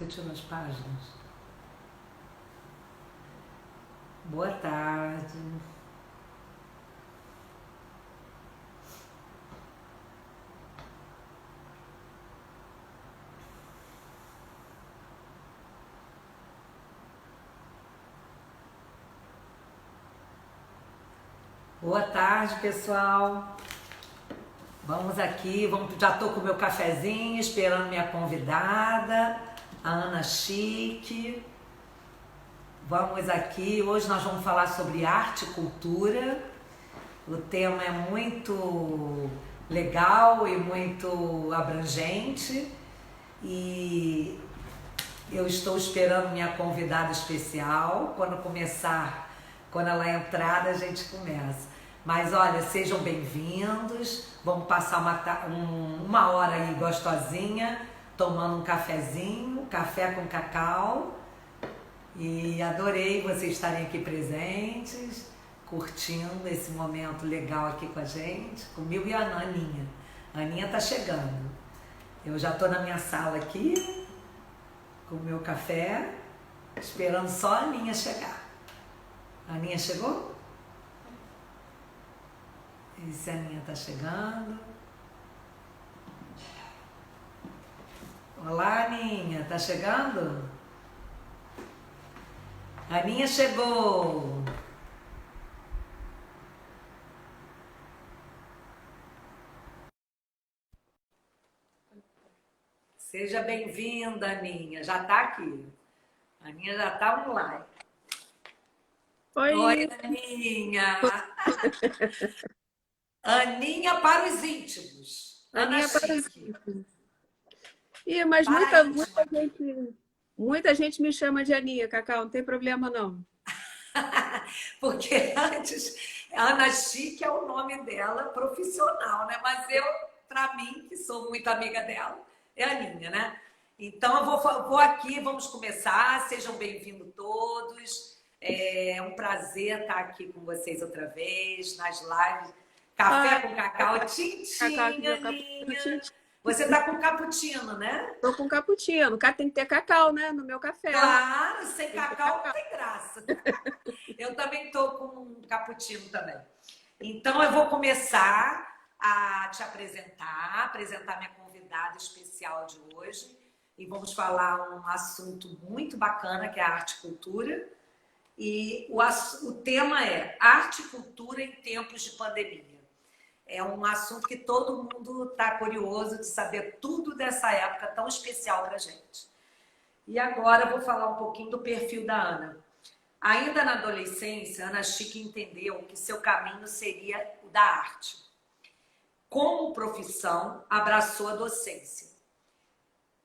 Você tirou as páginas? Boa tarde. Boa tarde, pessoal. Vamos aqui, já estou com o meu cafezinho, esperando minha convidada, a Ana Chique. Vamos aqui, hoje nós vamos falar sobre arte e cultura. O tema é muito legal e muito abrangente e eu estou esperando minha convidada especial. Quando ela entrar, a gente começa. Mas olha, sejam bem-vindos. Vamos passar uma hora aí gostosinha, tomando um cafezinho, café com cacau. E adorei vocês estarem aqui presentes, curtindo esse momento legal aqui com a gente, comigo e a Aninha. A Aninha tá chegando. Eu já tô na minha sala aqui, com o meu café, esperando só a Aninha chegar. A Aninha chegou? E se a Aninha tá chegando? Olá, Aninha, tá chegando? A Aninha chegou! Seja bem-vinda, Aninha. Já tá aqui. A Aninha já tá online. Oi, Oi, Aninha! Aninha para os íntimos. Ana Aninha Chique. Aparecida. Ih, mas Para a íntima aqui. muita gente me chama de Aninha, Cacau, não tem problema não. Porque antes, Ana Chique é o nome dela profissional, né? Mas eu, para mim, que sou muito amiga dela, é Aninha, né? Então eu vou aqui, vamos começar. Sejam bem-vindos todos. É um prazer estar aqui com vocês outra vez, nas lives. Café Ah, com cacau, Cacau, que tintim, meu cappuccino Aninha. tintim. Você tá com cappuccino, né? Tô com cappuccino. Cá tem que ter cacau, né? No meu café. Claro, sem Tem que ter cacau não cacau. tem graça. Eu também estou com um cappuccino também. Então eu vou começar a te apresentar minha convidada especial de hoje e vamos falar um assunto muito bacana que é a arte e cultura. E o tema é arte e cultura em tempos de pandemia. É um assunto que todo mundo está curioso de saber tudo dessa época tão especial para a gente. E agora eu vou falar um pouquinho do perfil da Ana. Ainda na adolescência, Ana Chique entendeu que seu caminho seria o da arte. Como profissão, abraçou a docência,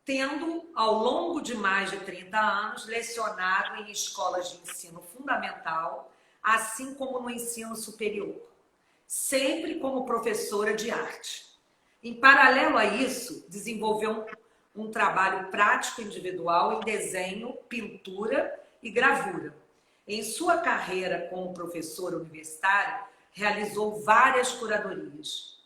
tendo, ao longo de mais de 30 anos, lecionado em escolas de ensino fundamental, assim como no ensino superior, sempre como professora de arte. Em paralelo a isso, desenvolveu um trabalho prático individual em desenho, pintura e gravura. Em sua carreira como professora universitária, realizou várias curadorias,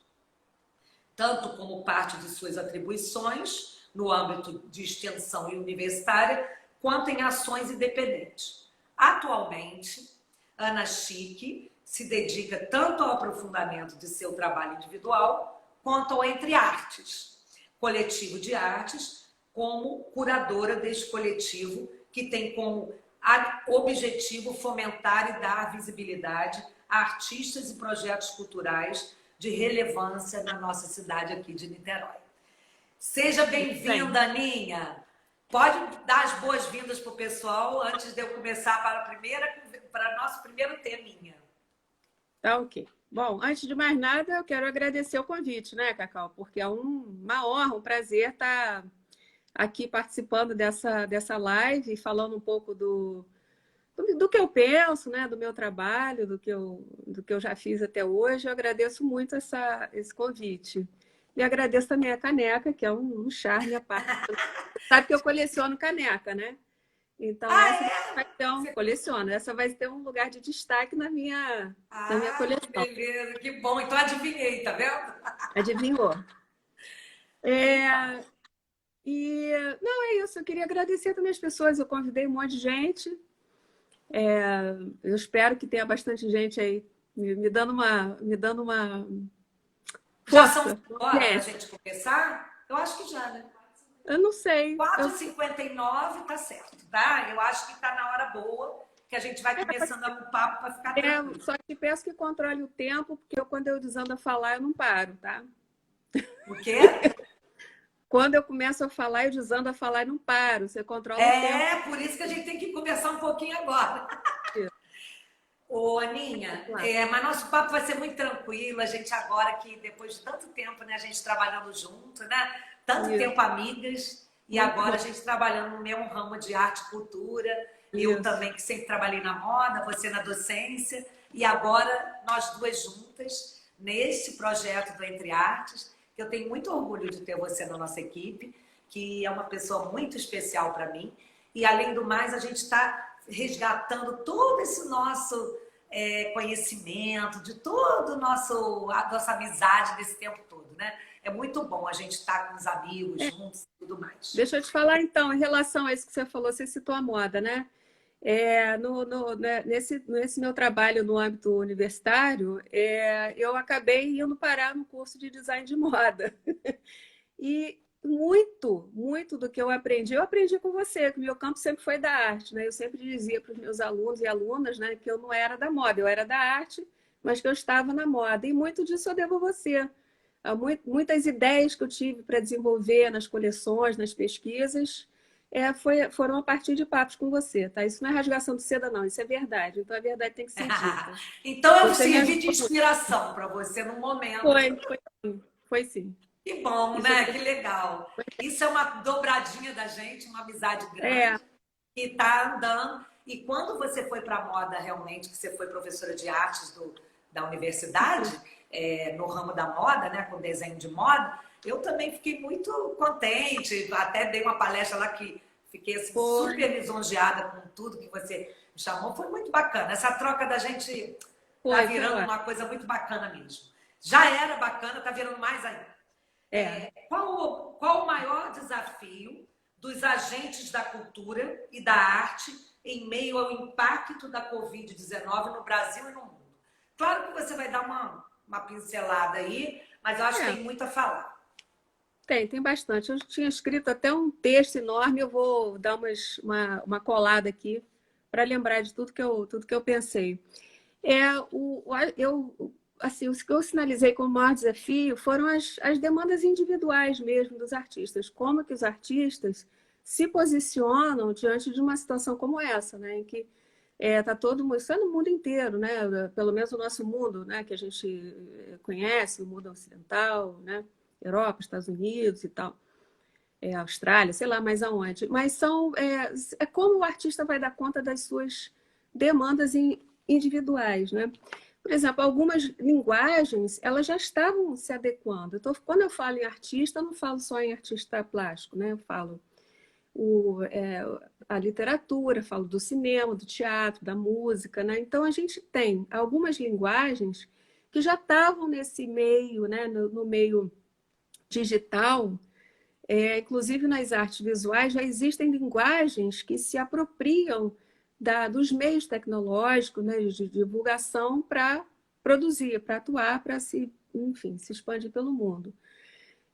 tanto como parte de suas atribuições no âmbito de extensão e universitária, quanto em ações independentes. Atualmente, Ana Chique se dedica tanto ao aprofundamento de seu trabalho individual, quanto ao Entre Artes, coletivo de artes, como curadora deste coletivo, que tem como objetivo fomentar e dar visibilidade a artistas e projetos culturais de relevância na nossa cidade aqui de Niterói. Seja Muito bem. bem-vinda, Aninha. Pode dar as boas-vindas para o pessoal antes de eu começar para nosso primeiro teminha. Tá ok. Bom, antes de mais nada, eu quero agradecer o convite, né, Cacau? Porque é uma honra, um prazer estar aqui participando dessa live e falando um pouco do que eu penso, né, do meu trabalho, do que eu já fiz até hoje. Eu agradeço muito esse convite. E agradeço também a caneca, que é um charme à parte. Sabe que eu coleciono caneca, né? Então, Ah, essa é? vai ter coleciono, essa vai ter um lugar de destaque na minha Que coleção. beleza, que bom. Então adivinhei, tá vendo? Adivinhou? Então, É, E não é isso, eu queria agradecer também as pessoas. Eu convidei um monte de gente. Eu espero que tenha bastante gente aí me dando uma Já são força. horas para a gente começar? Eu acho que já, né? Eu não sei. 4h59 tá certo, tá? Eu acho que está na hora boa, que a gente vai começando o papo para ficar tranquilo. Só te peço que controle o tempo, porque quando eu desando a falar, eu não paro, tá? O quê? Quando eu começo a falar, eu desando a falar, eu não paro. Você controla o tempo. Por isso que a gente tem que começar um pouquinho agora. Ô, Aninha, mas nosso papo vai ser muito tranquilo. A gente agora que, depois de tanto tempo, né, a gente trabalhando junto, né? Tanto tempo amigas, e agora a gente trabalhando no mesmo ramo de arte e cultura. Eu também, que sempre trabalhei na moda, você na docência. E agora, nós duas juntas, nesse projeto do Entre Artes, que eu tenho muito orgulho de ter você na nossa equipe, que é uma pessoa muito especial para mim. E, além do mais, a gente está resgatando todo esse nosso conhecimento, de todo a nossa amizade desse tempo todo, né? É muito bom a gente estar com os amigos juntos e tudo mais. Deixa eu te falar, então, em relação a isso que você falou, você citou a moda, né? Nesse meu trabalho no âmbito universitário, eu acabei indo parar no curso de design de moda. E muito do que eu aprendi com você, que o meu campo sempre foi da arte, né? Eu sempre dizia para os meus alunos e alunas, né, que eu não era da moda, eu era da arte, mas que eu estava na moda. E muito disso eu devo a você. Muitas ideias que eu tive para desenvolver nas coleções, nas pesquisas, foram a partir de papos com você, tá? Isso não é rasgação de seda, não, isso é verdade. Então a verdade tem que ser dita. Então eu servi de inspiração para você no momento. Foi sim. Que bom, né? Que legal. Isso é uma dobradinha da gente, uma amizade grande que está andando. E quando você foi para a moda, realmente, que você foi professora de artes da universidade, no ramo da moda, né, com desenho de moda, eu também fiquei muito contente. Até dei uma palestra lá que fiquei assim, super lisonjeada com tudo que você me chamou. Foi muito bacana. Essa troca da gente está virando uma coisa muito bacana mesmo. Já era bacana, está virando mais ainda. Qual o maior desafio dos agentes da cultura e da arte em meio ao impacto da Covid-19 no Brasil e no mundo? Claro que você vai dar uma pincelada aí, mas eu acho que tem muito a falar. Tem bastante. Eu tinha escrito até um texto enorme, eu vou dar uma colada aqui para lembrar de tudo que eu pensei. Assim, o que eu sinalizei como maior desafio foram as demandas individuais mesmo dos artistas. Como que os artistas se posicionam diante de uma situação como essa, né? Em que está todo mundo, isso é no mundo inteiro, né? Pelo menos o nosso mundo, né? Que a gente conhece, o mundo ocidental, né? Europa, Estados Unidos e tal. Austrália, sei lá mais aonde. Mas como o artista vai dar conta das suas demandas individuais, né? Por exemplo, algumas linguagens, elas já estavam se adequando. Quando eu falo em artista, eu não falo só em artista plástico, né? Eu falo a literatura, falo do cinema, do teatro, da música, né? Então, a gente tem algumas linguagens que já estavam nesse meio, né? No meio digital. Inclusive, nas artes visuais, já existem linguagens que se apropriam dos meios tecnológicos, né, de divulgação para produzir, para atuar, para se expandir pelo mundo.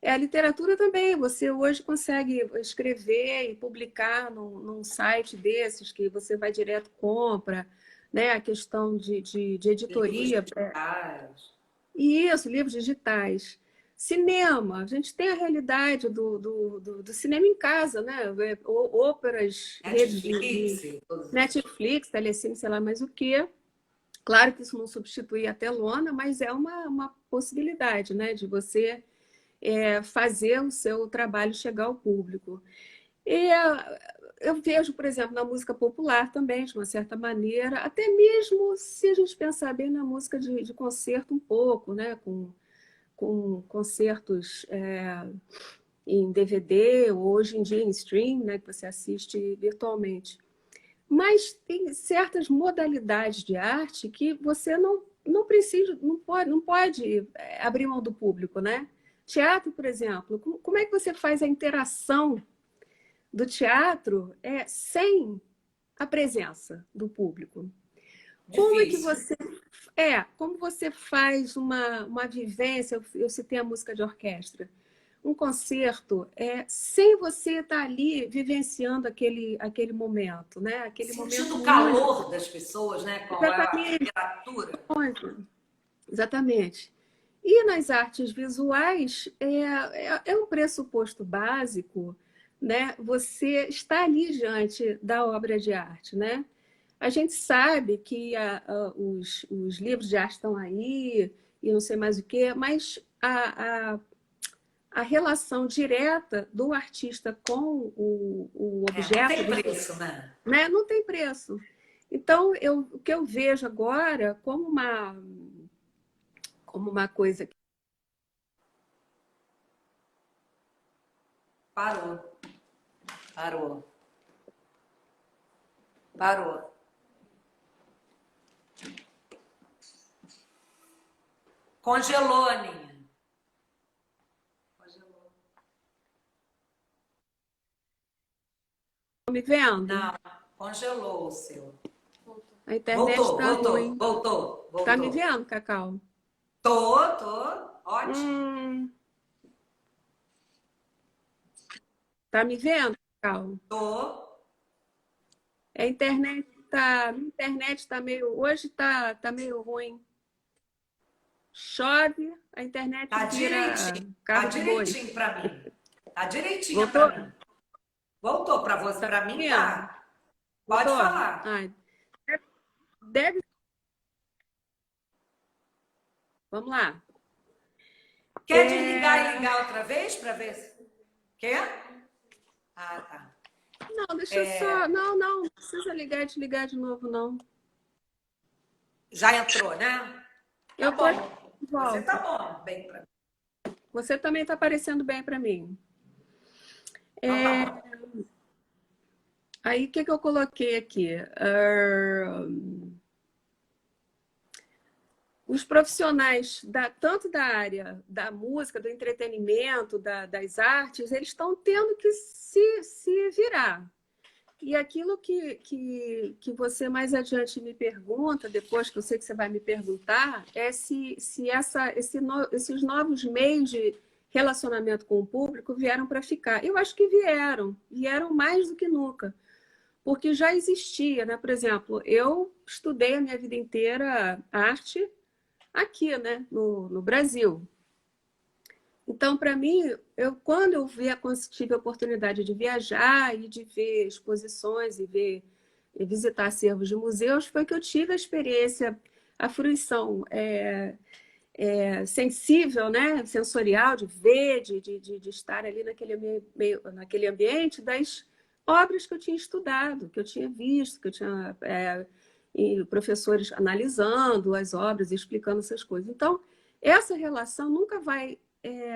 A literatura também, você hoje consegue escrever e publicar num site desses que você vai direto compra, né, a questão de editoria. Livros digitais. Isso, livros digitais. Cinema, a gente tem a realidade do cinema em casa, né? Óperas, Netflix, Telecine, sei lá mais o quê. Claro que isso não substitui a telona, mas é uma possibilidade, né? De você fazer o seu trabalho chegar ao público. E eu vejo, por exemplo, na música popular também, de uma certa maneira, até mesmo se a gente pensar bem na música de concerto um pouco, né? Com concertos em DVD, ou hoje em dia em stream, né, que você assiste virtualmente. Mas tem certas modalidades de arte que você não precisa, não pode abrir mão do público, né? Teatro, por exemplo, como é que você faz a interação do teatro sem a presença do público? Como é que Difícil. como você faz uma vivência? Eu citei a música de orquestra, um concerto sem você estar ali vivenciando aquele momento, né? Aquele Sentindo momento o único. calor das pessoas, né? Com a Exatamente, temperatura. exatamente. E nas artes visuais é um pressuposto básico, né? Você está ali diante da obra de arte, né? A gente sabe que os livros de arte estão aí e não sei mais o quê, mas a relação direta do artista com o Não objeto, tem preço, né? né, não tem preço. Então, o que eu vejo agora como uma coisa. Parou, parou, parou. Congelou, Aninha. Congelou. Estão me vendo? Não, congelou o seu. A internet Voltou, está voltou, ruim. voltou, Tá me voltou. vendo, Cacau? Tô, ótimo. Hum, tá me vendo, Cacau? Tô. A internet tá meio, hoje tá meio ruim. Chove, a internet vira Tá carro de boi. direitinho para mim. Tá direitinha Voltou? para mim. Voltou para você, Tá para mim vendo? tá. Pode Voltou? falar. Ai, deve. Vamos lá. Quer desligar e ligar outra vez para ver? Quer? Ah, tá. Não, deixa eu só. Não precisa ligar e desligar de novo, não. Já entrou, né? Tá Eu tô aqui bom. de Você tá volta. bom, bem para mim. Você também está aparecendo bem para mim. Então tá bom. Aí, o que eu coloquei aqui? Os profissionais, tanto da área da música, do entretenimento, das artes, eles estão tendo que se virar. E aquilo que você mais adiante me pergunta, depois que eu sei que você vai me perguntar, é se esses novos meios de relacionamento com o público vieram para ficar. Eu acho que vieram mais do que nunca, porque já existia, né? Por exemplo, eu estudei a minha vida inteira arte aqui, né, no Brasil. Então, para mim, quando eu tive a oportunidade de viajar e de ver exposições e visitar acervos de museus, foi que eu tive a experiência, a fruição sensível, né, sensorial, de ver, de estar ali naquele ambiente das obras que eu tinha estudado, que eu tinha visto, que eu tinha e professores analisando as obras e explicando essas coisas. Então, essa relação nunca vai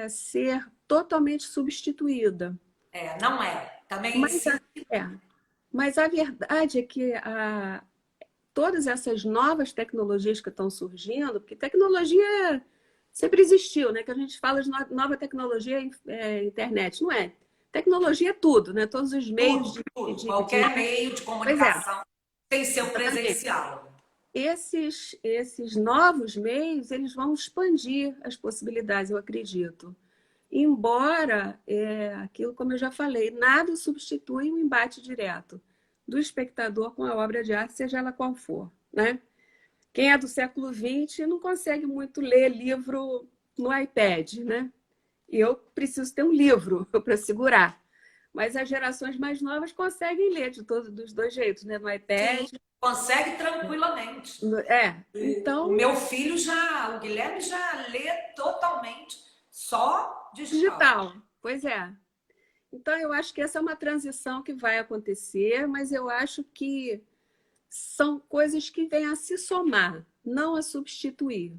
ser totalmente substituída. Não é. Também Mas sim. é, mas a verdade é que todas essas novas tecnologias que estão surgindo, porque tecnologia sempre existiu, né? Que a gente fala de nova tecnologia, internet, não é? Tecnologia é tudo, né? Todos os meios Tudo, tudo. Qualquer meio de Pois é, comunicação sem ser o exatamente. presencial. Esses novos meios, eles vão expandir as possibilidades, eu acredito. Embora, aquilo como eu já falei, nada substitui um embate direto do espectador com a obra de arte, seja ela qual for, né? Quem é do século XX não consegue muito ler livro no iPad, né? Eu preciso ter um livro para segurar. Mas as gerações mais novas conseguem ler dos dois jeitos, né? No Sim, iPad. consegue tranquilamente. Então, O meu filho o Guilherme já lê totalmente só digital. digital. Pois é. Então, eu acho que essa é uma transição que vai acontecer, mas eu acho que são coisas que vêm a se somar, não a substituir,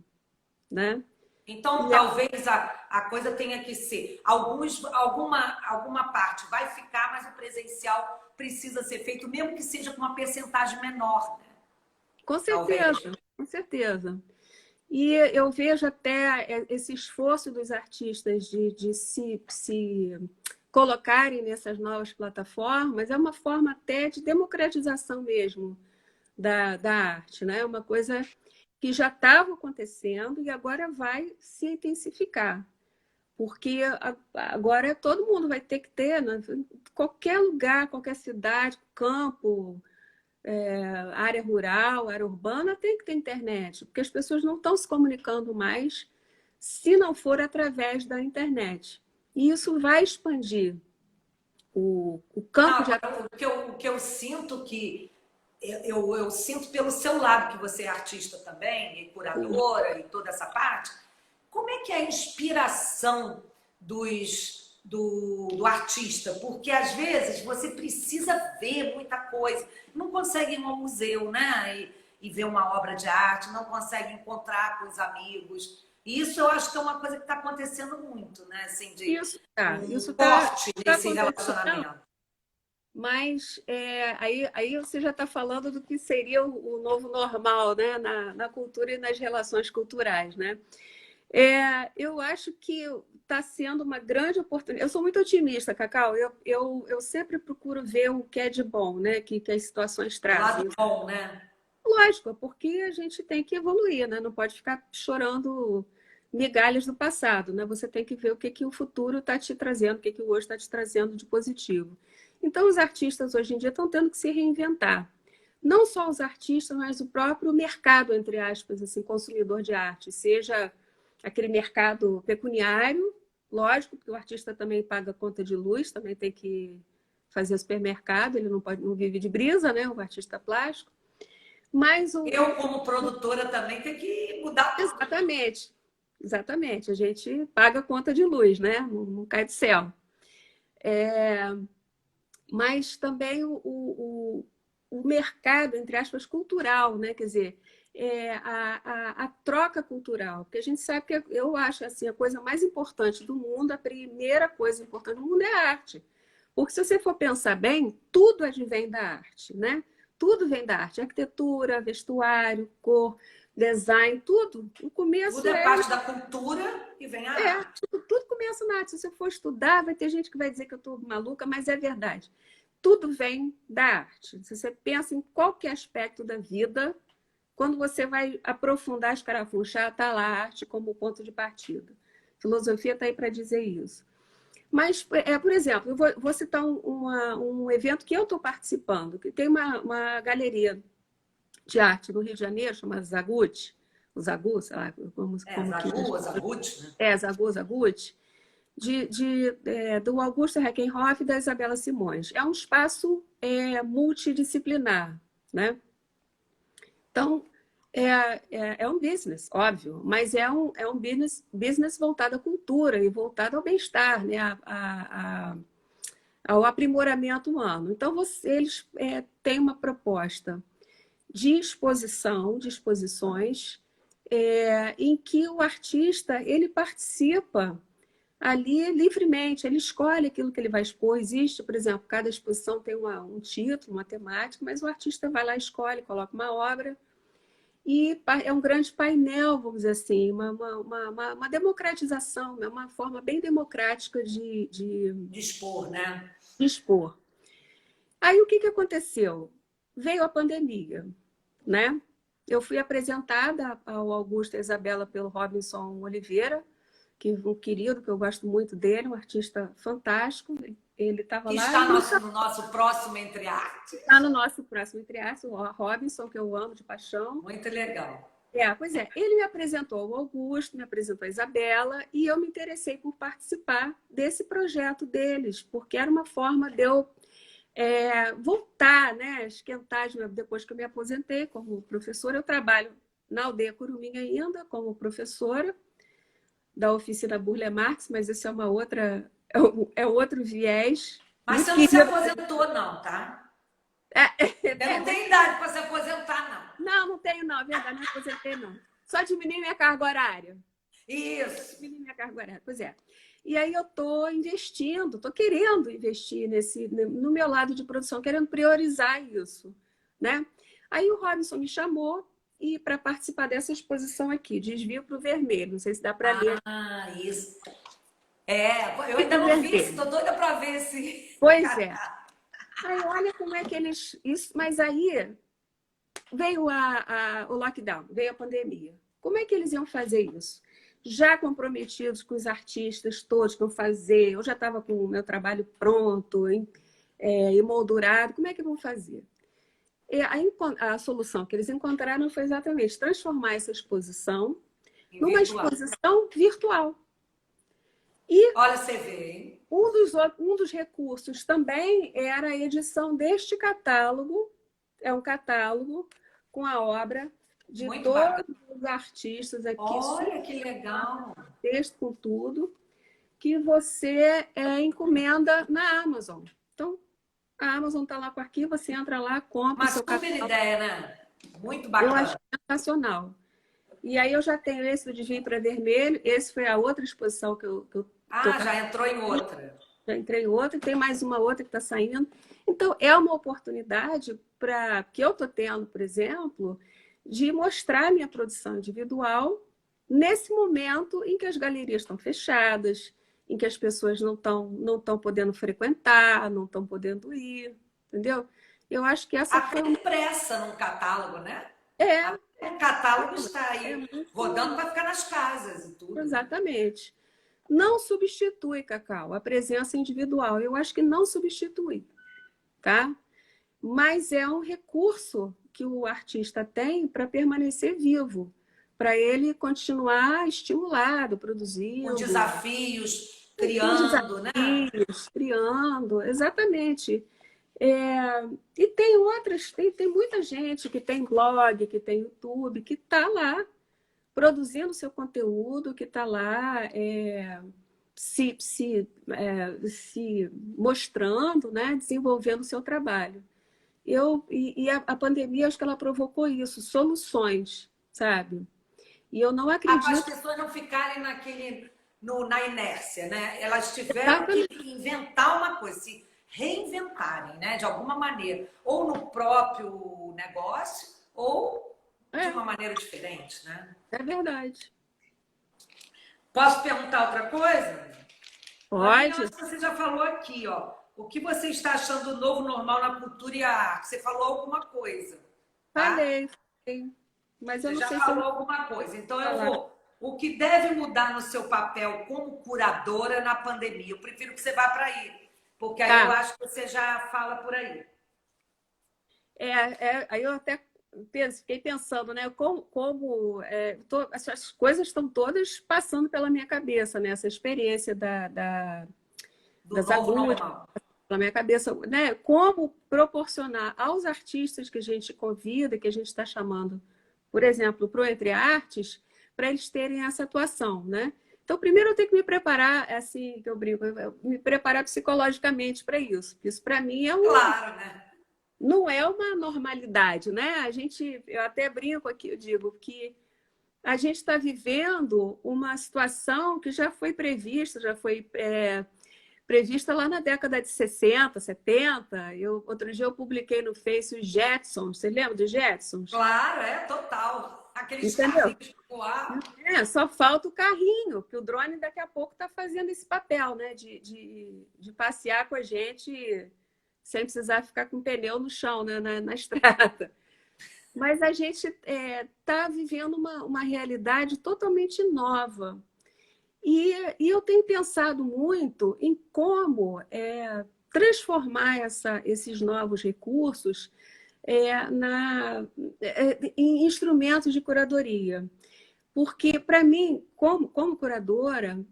né? Então, E talvez a coisa tenha que ser. Alguma parte vai ficar, mas o presencial precisa ser feito, mesmo que seja com uma percentagem menor. Né? com Talvez. certeza, com certeza. E eu vejo até esse esforço dos artistas de se colocarem nessas novas plataformas, é uma forma até de democratização mesmo da arte, né? Uma coisa que já estava acontecendo e agora vai se intensificar. Porque agora todo mundo vai ter que ter, né? Qualquer lugar, qualquer cidade, campo, área rural, área urbana, tem que ter internet, porque as pessoas não estão se comunicando mais se não for através da internet. E isso vai expandir o Não, campo de... agora, o que eu sinto que eu sinto pelo seu lado, que você é artista também, e curadora, e toda essa parte, como é que é a inspiração do artista? Porque às vezes você precisa ver muita coisa, não consegue ir ao museu, né? E ver uma obra de arte, não consegue encontrar com os amigos. E isso eu acho que é uma coisa que está acontecendo muito, né? Assim, de um isso corte tá nesse acontecendo. relacionamento. Mas aí você já está falando do que seria o novo normal, né? Na cultura e nas relações culturais, né? Eu acho que está sendo uma grande oportunidade. Eu sou muito otimista, Cacau. Eu sempre procuro ver o que é de bom, né? Que as situações O lado trazem. bom, né? Lógico, porque a gente tem que evoluir, né? Não pode ficar chorando migalhas do passado, né? Você tem que ver o que o futuro está te trazendo, o que o hoje está te trazendo de positivo. Então, os artistas hoje em dia estão tendo que se reinventar. Não só os artistas, mas o próprio mercado, entre aspas, assim, consumidor de arte, seja aquele mercado pecuniário, lógico, porque o artista também paga conta de luz, também tem que fazer supermercado, ele não vive de brisa, né? O artista plástico. Mas Eu, como produtora, também tenho que mudar tudo. exatamente, exatamente. A gente paga a conta de luz, né? Não cai do céu. Mas também o mercado, entre aspas, cultural, né? Quer dizer, a troca cultural. Porque a gente sabe que eu acho assim, a coisa mais importante do mundo, a primeira coisa importante do mundo é a arte. Porque se você for pensar bem, tudo advém da arte, né? Tudo vem da arte, arquitetura, vestuário, cor, design, tudo. O Tudo começo é parte da cultura e vem a arte. tudo começa na arte. Se você for estudar, vai ter gente que vai dizer que eu estou maluca, mas é verdade. Tudo vem da arte. Se você pensa em qualquer aspecto da vida, quando você vai aprofundar, escarafunchar, está lá a arte como ponto de partida. Filosofia está aí para dizer isso. Mas, por exemplo, eu vou citar um evento que eu estou participando, que tem uma galeria de arte no Rio de Janeiro, chamada Zaguti, o Zagu, sei lá, como que... Zagut, né? Zaguti, do Augusto Reckenhoff e da Isabela Simões. É um espaço multidisciplinar, né? Então, é um business, óbvio, mas é um business voltado à cultura e voltado ao bem-estar, né? Ao aprimoramento humano. Então, eles têm uma proposta de exposição, de exposições, em que o artista ele participa ali livremente, ele escolhe aquilo que ele vai expor. Existe, por exemplo, cada exposição tem um título, uma temática, mas o artista vai lá, escolhe, coloca uma obra, e é um grande painel, vamos dizer assim, uma democratização, uma forma bem democrática De expor, né? de expor. Aí o que aconteceu? Veio a pandemia, né? Eu fui apresentada ao Augusto e à Isabela pelo Robinson Oliveira, que um querido, que eu gosto muito dele, um artista fantástico. Ele estava Que lá está e no nosso próximo Entre Artes. está no nosso próximo Entre Aspas, o Robinson, que eu amo de paixão. Muito legal. Pois é, ele me apresentou ao Augusto, me apresentou a Isabela, e eu me interessei por participar desse projeto deles, porque era uma forma de eu voltar, né, esquentar, depois que eu me aposentei como professora. Eu trabalho na Aldeia Curumim ainda, como professora da oficina Burle Marx, mas isso é outro viés. Mas você não se aposentou, não, tá? Você não tem idade para se aposentar, não. Não tenho, não, é verdade, não me aposentei, não. Só diminui minha carga horária. Isso. Diminui minha carga horária, pois é. E aí eu estou investindo, estou querendo investir no meu lado de produção, querendo priorizar isso, né? Aí o Robinson me chamou e para participar dessa exposição aqui, Desvio para o Vermelho. Não sei se dá para ler. Ah, isso. É, eu Desvio ainda para o não vi isso, Vermelho. tô doida para ver esse Pois é. cartaz. Aí olha como é que eles... Isso, mas aí veio o lockdown, veio a pandemia. Como é que eles iam fazer isso? Já comprometidos com os artistas todos que eu fazer, eu já estava com o meu trabalho pronto, emoldurado, como é que vão fazer? E a solução que eles encontraram foi exatamente transformar essa exposição Em numa virtual. exposição virtual. E Olha, você vê, hein? um dos recursos também era a edição deste catálogo, é um catálogo com a obra de Muito bacana. todos os artistas aqui, Olha que legal. texto com tudo, que você encomenda na Amazon. Então, a Amazon está lá com arquivo, você entra lá, compra o Uma seu super catálogo. ideia, né? Muito Eu acho bacana. sensacional. E aí eu já tenho esse do Desvio para Vermelho, esse foi a outra exposição que eu estou Ah, já entrou em outra. já entrei em outra, e tem mais uma outra que está saindo. Então, é uma oportunidade para que eu estou tendo, por exemplo, de mostrar minha produção individual nesse momento em que as galerias estão fechadas, em que as pessoas não estão podendo frequentar, não estão podendo ir, entendeu? Eu acho que essa Até foi uma... impressa num catálogo, né? É, Até o catálogo está é aí rodando muito... para ficar nas casas e tudo, né? Exatamente. Não substitui, Cacau, a presença individual. Eu acho que não substitui, tá? Mas é um recurso que o artista tem para permanecer vivo, para ele continuar estimulado, Com produzindo, desafios, com criando, né? desafios, criando, exatamente. E tem outras, tem muita gente que tem blog, que tem YouTube, que está lá produzindo seu conteúdo, que está lá se mostrando, né? Desenvolvendo o seu trabalho. A pandemia, acho que ela provocou isso, soluções, sabe? E eu não Para as acredito pessoas não ficarem na inércia, né? Elas tiveram que exatamente. inventar uma coisa, se reinventarem, né? De alguma maneira, ou no próprio negócio, ou de É, uma maneira diferente, né? é verdade. Posso perguntar outra coisa? Para mim, eu Pode, acho que você já falou aqui, ó. O que você está achando novo, normal na cultura e a arte? Você falou alguma coisa, tá? falei, mas eu Você não já sei se eu vou falou alguma coisa. Então eu falar. vou. O que deve mudar no seu papel como curadora na pandemia? Eu prefiro que você vá para aí, porque aí eu Tá. acho que você já fala por aí. Aí eu até fiquei pensando, né? Essas coisas estão todas passando pela minha cabeça, né? Essa experiência Do das novo agulhas normal. na minha cabeça, né? Como proporcionar aos artistas que a gente convida, que a gente está chamando, por exemplo, para o Entre Artes, para eles terem essa atuação, né? Então, primeiro eu tenho que me preparar, assim que eu brinco, me preparar psicologicamente para isso. Isso para mim Claro, né? não é uma normalidade, né? Eu até brinco aqui, eu digo que a gente está vivendo uma situação que já foi prevista, já foi prevista lá na década de 60, 70. Outro dia eu publiquei no Face os Jetsons. Você lembra dos Jetsons? Claro, é total. Aqueles Entendeu? carrinhos voar. Só falta o carrinho, que o drone daqui a pouco está fazendo esse papel, né? De passear com a gente sem precisar ficar com o pneu no chão, né? Na estrada. Mas a gente está vivendo uma realidade totalmente nova. E eu tenho pensado muito em como transformar esses novos recursos em instrumentos de curadoria. Porque, para mim, como curadora,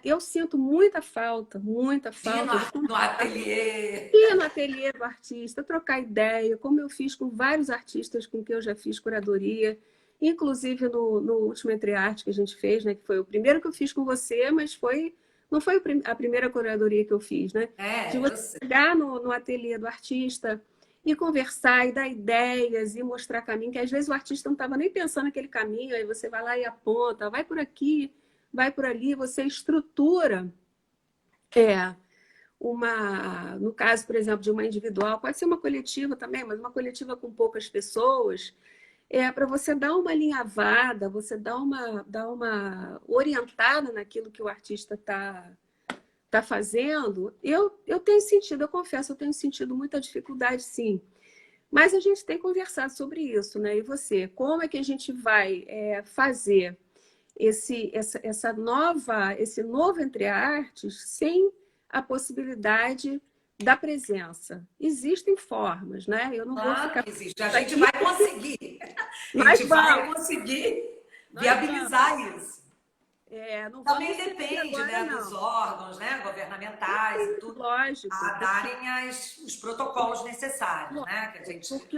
eu sinto muita Ir falta de no ateliê. ir no ateliê do artista, trocar ideia, como eu fiz com vários artistas com quem eu já fiz curadoria, inclusive no último Entre Arte que a gente fez, né, que foi o primeiro que eu fiz com você, mas não foi a primeira curadoria que eu fiz, né? De É, você eu sei. chegar no ateliê do artista e conversar e dar ideias e mostrar caminho, que às vezes o artista não estava nem pensando naquele caminho, aí você vai lá e aponta, vai por aqui, vai por ali, você estrutura. É, no caso, por exemplo, de uma individual, pode ser uma coletiva também, mas uma coletiva com poucas pessoas, para você dar uma alinhavada, você dar uma orientada naquilo que o artista está fazendo, eu tenho sentido, eu confesso, eu tenho sentido muita dificuldade, sim. Mas a gente tem conversado sobre isso, né? E você, como é que a gente vai fazer esse novo entre artes sem a possibilidade da presença? Existem formas, né? Eu não vou Claro ficar que existe. A gente aqui, vai conseguir. A nós gente vai vamos, conseguir nós viabilizar vamos. isso. Não vamos Também esquecer depende, agora, né, dos não. órgãos, né, governamentais e tudo, Lógico, a darem os protocolos necessários, né, que a gente porque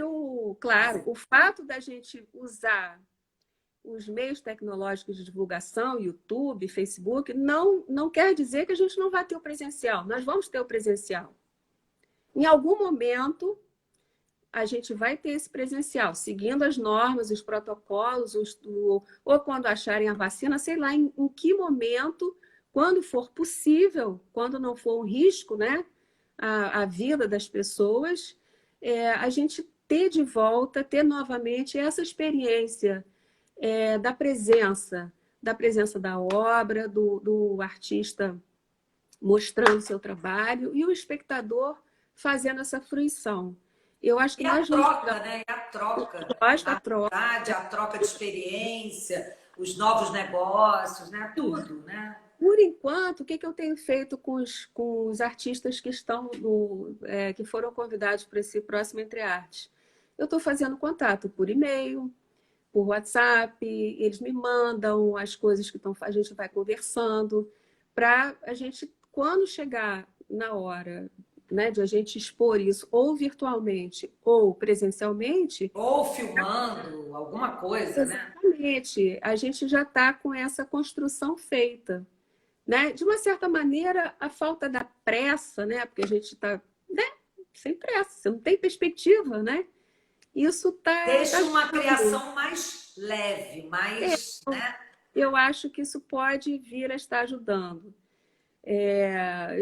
claro, fazer. o fato da gente usar os meios tecnológicos de divulgação, YouTube, Facebook, não quer dizer que a gente não vai ter o presencial. Nós vamos ter o presencial. Em algum momento, a gente vai ter esse presencial, seguindo as normas, os protocolos, ou quando acharem a vacina, sei lá, em que momento, quando for possível, quando não for um risco, né, a vida das pessoas, a gente ter de volta, ter novamente essa experiência da presença da obra, do artista mostrando seu trabalho e o espectador fazendo essa fruição. Eu acho que E a nós vamos troca, né? E a troca, lógico, a a troca, amizade, a troca de experiência, os novos negócios, né? Tudo, né? por enquanto, o que eu tenho feito com os artistas que estão que foram convidados para esse próximo Entre Artes? Eu estou fazendo contato por e-mail, por WhatsApp, eles me mandam as coisas que a gente vai conversando, para a gente, quando chegar na hora, né, de a gente expor isso, ou virtualmente ou presencialmente, Ou filmando alguma coisa, né? exatamente, a gente já está com essa construção feita. Né? De uma certa maneira, a falta da pressa, né? Porque a gente está, né, sem pressa, você não tem perspectiva, né? Isso tá Deixa uma ajudando. criação mais leve, mais, né? Eu acho que isso pode vir a estar ajudando.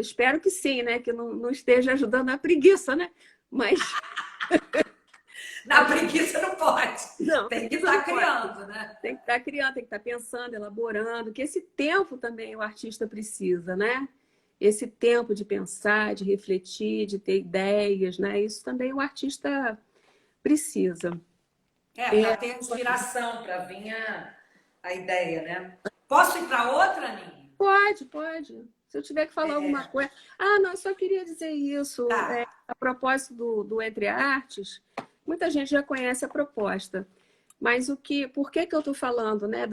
Espero que sim, né? Que não esteja ajudando a preguiça, né? Mas Na preguiça não pode. não, Tem que preguiça não estar pode. criando, né? Tem que estar criando, tem que estar pensando, elaborando, que esse tempo também o artista precisa, né? Esse tempo de pensar, de refletir, de ter ideias, né? Isso também o artista precisa. Para ter inspiração, para vir a ideia, né? Posso ir para outra, Aninha? Pode, pode. Se eu tiver que falar alguma coisa. Ah, não, eu só queria dizer isso. Tá. A propósito do Entre Artes, muita gente já conhece a proposta. Mas por que eu estou falando, né,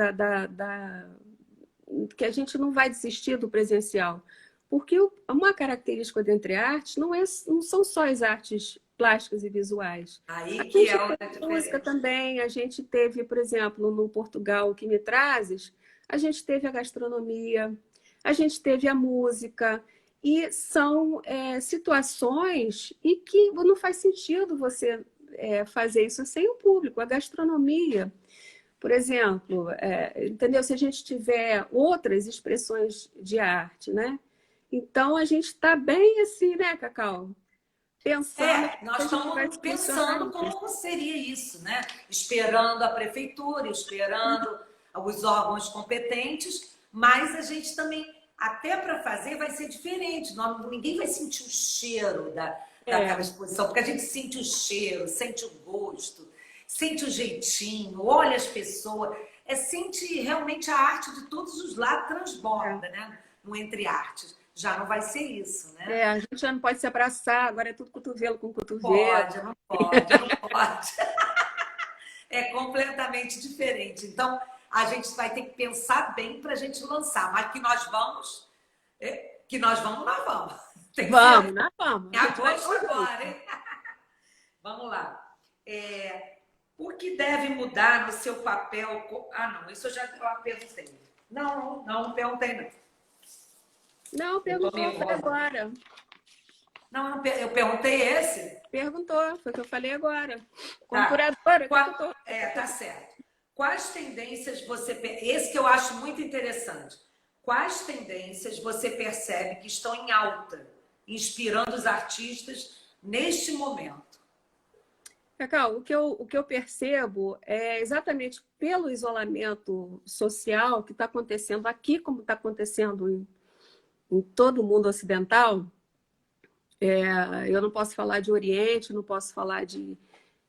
que a gente não vai desistir do presencial? Porque uma característica do Entre Artes não são só as artes plásticas e visuais. A Aí que gente é outra teve música diferença. também, a gente teve, por exemplo, no Portugal, que me trazes, a gente teve a gastronomia, a gente teve a música, e são situações e que não faz sentido você fazer isso sem o público. A gastronomia, por exemplo, entendeu? Se a gente tiver outras expressões de arte, né? Então a gente está bem assim, né, Cacau? Pensando que Nós a gente vai estamos funcionar pensando isso. como seria isso, né? Esperando a prefeitura, esperando os órgãos competentes, mas a gente também, até para fazer, vai ser diferente. Ninguém vai sentir o cheiro daquela exposição, porque a gente sente o cheiro, sente o gosto, sente o jeitinho, olha as pessoas, sente realmente a arte de todos os lados transborda, né? No Entre Artes. Já não vai ser isso, né? A gente já não pode se abraçar, agora é tudo cotovelo com cotovelo. Pode, não pode, não pode. É completamente diferente. Então, a gente vai ter que pensar bem para a gente lançar. Mas nós vamos. Tem que Vamos, ser nós vamos. em A gente vai agosto agora, hein? Vamos lá. O que deve mudar no seu papel? Ah, não, isso eu já perguntei. Não perguntei, não. Não, Eu tô perguntou, meio foi agora. Não, eu perguntei esse. Perguntou, foi o que eu falei agora. Como Tá. curadora, o que eu tô? Tá certo. Quais tendências você... Esse que eu acho muito interessante. Quais tendências você percebe que estão em alta, inspirando os artistas neste momento? Cacau, o que eu percebo é exatamente pelo isolamento social que está acontecendo aqui, como está acontecendo em todo o mundo ocidental. Eu não posso falar de Oriente, não posso falar de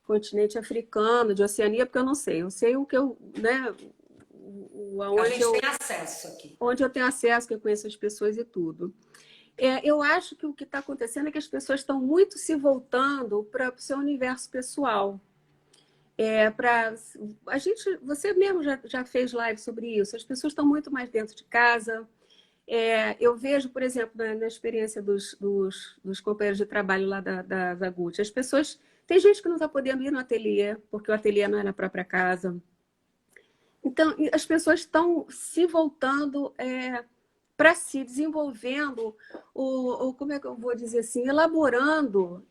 continente africano, de Oceania, porque eu não sei. Eu sei o que eu, né, A gente tem acesso aqui. onde eu tenho acesso, que eu conheço as pessoas e tudo. Eu acho que o que está acontecendo é que as pessoas estão muito se voltando para o seu universo pessoal. A gente, você mesmo já fez live sobre isso. As pessoas estão muito mais dentro de casa. Eu vejo, por exemplo, na experiência dos companheiros de trabalho lá da Gucci, as pessoas. Tem gente que não está podendo ir no ateliê, porque o ateliê não é na própria casa. Então, as pessoas estão se voltando para si, desenvolvendo, como é que eu vou dizer assim, elaborando,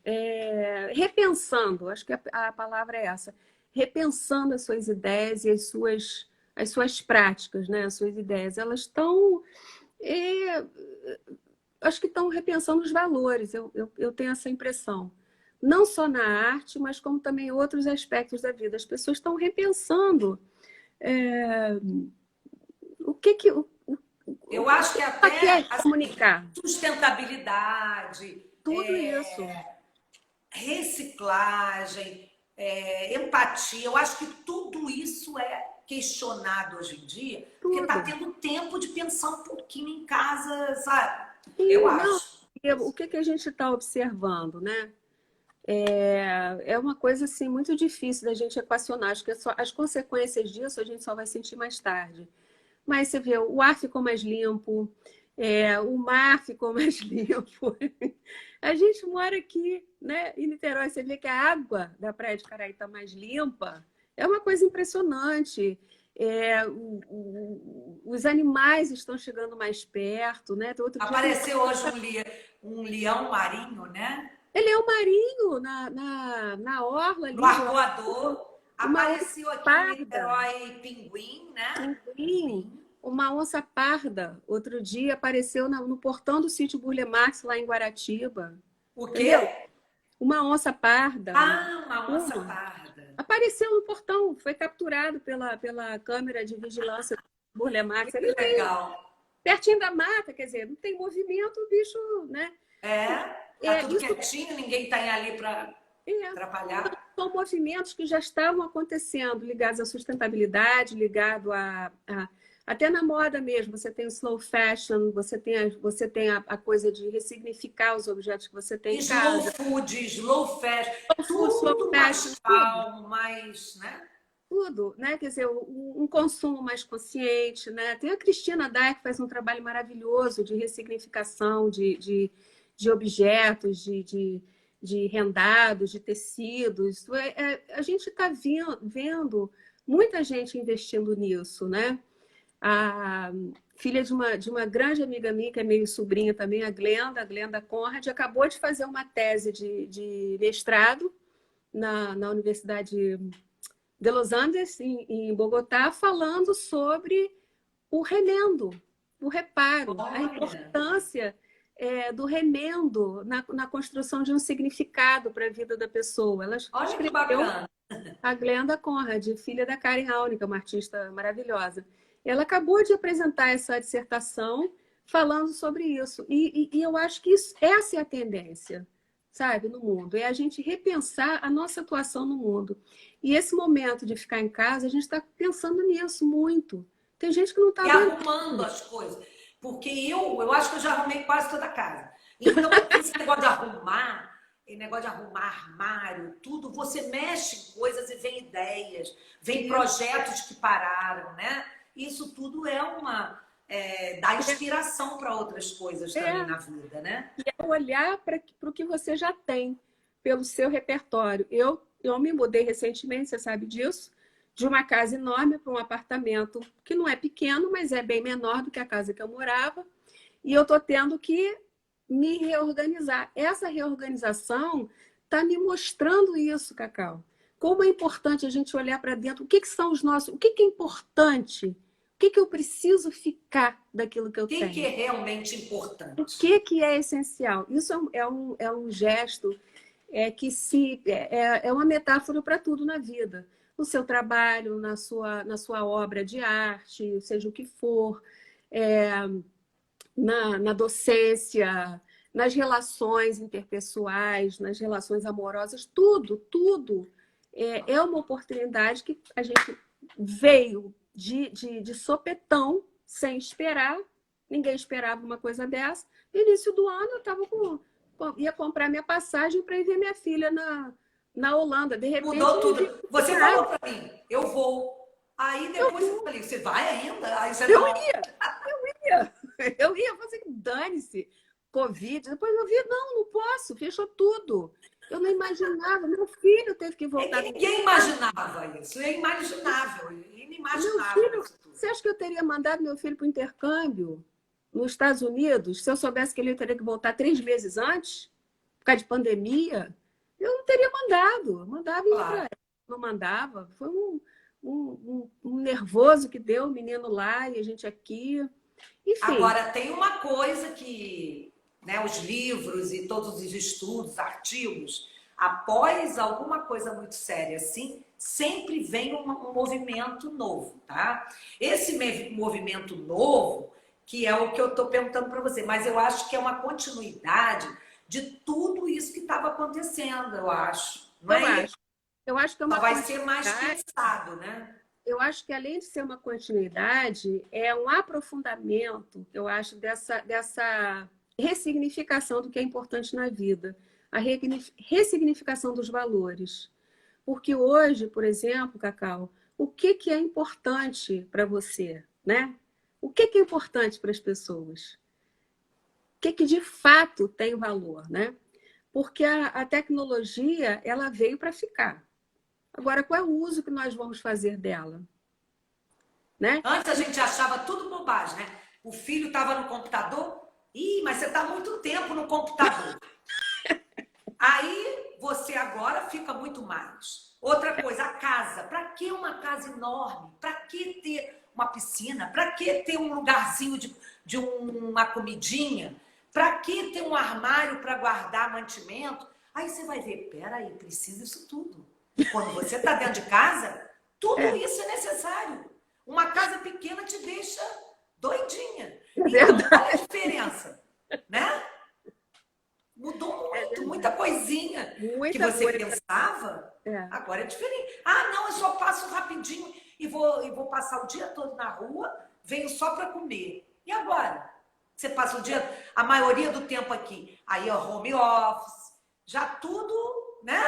repensando, acho que a palavra é essa, repensando as suas ideias e as suas práticas, né? As suas ideias. Elas estão, acho que estão repensando os valores, eu tenho essa impressão. Não só na arte, mas como também em outros aspectos da vida. As pessoas estão repensando o que que eu acho que até quer comunicar. Sustentabilidade, Tudo isso. reciclagem, empatia, eu acho que tudo isso é questionado hoje em dia, porque está tendo tempo de pensar um pouquinho em casa, sabe? Eu acho. O que a gente está observando, né? É uma coisa assim muito difícil da gente equacionar. Acho que as consequências disso a gente só vai sentir mais tarde. Mas você vê, o ar ficou mais limpo, o mar ficou mais limpo. A gente mora aqui, né, em Niterói, você vê que a água da Praia de Caraí está mais limpa. É uma coisa impressionante. Os animais estão chegando mais perto, né? Apareceu hoje um leão marinho, né? Ele é um marinho na orla ali. No Arcoador. Apareceu aqui em Niterói pinguim, né? Pinguim. Uma onça parda, outro dia, apareceu no portão do sítio Burle Marx, lá em Guaratiba. O quê? Entendeu? Uma onça parda. Uma onça parda. Apareceu no portão, foi capturado pela câmera de vigilância do Burle Marx. Que legal. Pertinho da mata, quer dizer, não tem movimento, o bicho, né? Tá tudo quietinho, ninguém tá ali para atrapalhar. São movimentos que já estavam acontecendo, ligados à sustentabilidade, ligado até na moda mesmo. Você tem o slow fashion, você tem a coisa de ressignificar os objetos que você tem em casa. Slow fashion, tudo mais calmo, mais, né? Tudo, né? Quer dizer, um consumo mais consciente, né? Tem a Cristina Dyer, que faz um trabalho maravilhoso de ressignificação de objetos, de rendados, de tecidos. A gente está vendo muita gente investindo nisso, né? A filha de uma grande amiga minha, que é meio sobrinha também, a Glenda Conrad, acabou de fazer uma tese de mestrado na Universidade de Los Andes, em Bogotá, falando sobre o remendo, o reparo, a importância do remendo na construção de um significado para a vida da pessoa. Ela Olha que bacana. A Glenda Conrad, filha da Karen Aulnica, uma artista maravilhosa. Ela acabou de apresentar essa dissertação falando sobre isso. E eu acho que essa é a tendência, sabe, no mundo. É a gente repensar a nossa atuação no mundo. E esse momento de ficar em casa, a gente está pensando nisso muito. Tem gente que não está arrumando as coisas. Porque eu acho que eu já arrumei quase toda a casa. Então, esse negócio de arrumar armário, tudo, você mexe em coisas e vem ideias, vem projetos que pararam, né? Isso tudo dá inspiração para outras coisas também na vida, né? E é olhar para o que você já tem, pelo seu repertório. Eu me mudei recentemente, você sabe disso, de uma casa enorme para um apartamento que não é pequeno, mas é bem menor do que a casa que eu morava. E eu estou tendo que me reorganizar. Essa reorganização está me mostrando isso, Cacau. Como é importante a gente olhar para dentro. O que são os nossos... O que é importante? O que eu preciso ficar daquilo que eu tenho? O que é realmente importante? O que é essencial? Isso é um gesto é uma metáfora para tudo na vida. No seu trabalho, na sua obra de arte, seja o que for, é, na docência, nas relações interpessoais, nas relações amorosas, tudo é uma oportunidade que a gente veio de sopetão, sem esperar, ninguém esperava uma coisa dessa. No início do ano, ia comprar minha passagem para ir ver minha filha na Holanda. De repente, mudou tudo. Você falou para mim, eu vou. Aí depois eu falei, você vai ainda? Aí você não. Eu ia fazer, dane-se, Covid. Depois eu vi, não posso, fechou tudo. Eu não imaginava, meu filho teve que voltar. É que ninguém imaginava isso, é inimaginável, inimaginável. Você acha que eu teria mandado meu filho para o intercâmbio nos Estados Unidos se eu soubesse que ele teria que voltar 3 meses antes, por causa de pandemia? Eu não teria mandado, eu mandava ir para ele. Não mandava, foi um nervoso que deu o menino lá e a gente aqui. Enfim. Agora, tem uma coisa que, né, os livros e todos os estudos, artigos, após alguma coisa muito séria assim, sempre vem um movimento novo, tá? Esse movimento novo, que é o que eu estou perguntando para você, mas eu acho que é uma continuidade de tudo isso que estava acontecendo, eu acho. Não é? Eu acho que é uma vai ser mais pensado, né? Eu acho que, além de ser uma continuidade, é um aprofundamento, eu acho, dessa ressignificação do que é importante na vida, a ressignificação dos valores. Porque hoje, por exemplo, Cacau, o que é importante para você, né? O que é importante para as pessoas? O que de fato tem valor, né? Porque a tecnologia, ela veio para ficar. Agora, qual é o uso que nós vamos fazer dela? Né? Antes a gente achava tudo bobagem, né? O filho estava no computador. Ih, mas você está muito tempo no computador. Aí você agora fica muito mais. Outra coisa, a casa. Para que uma casa enorme? Para que ter uma piscina? Para que ter um lugarzinho de uma comidinha? Para que ter um armário para guardar mantimento? Aí você vai ver, peraí, precisa disso tudo. Quando você está dentro de casa, tudo isso é necessário. Uma casa pequena te deixa doidinha. Então, olha a diferença, né? Mudou muito, muita coisinha que você pensava, agora é diferente. Ah, não, eu só passo rapidinho e vou passar o dia todo na rua, venho só para comer. E agora? Você passa o dia, a maioria do tempo aqui, aí é home office, já tudo, né?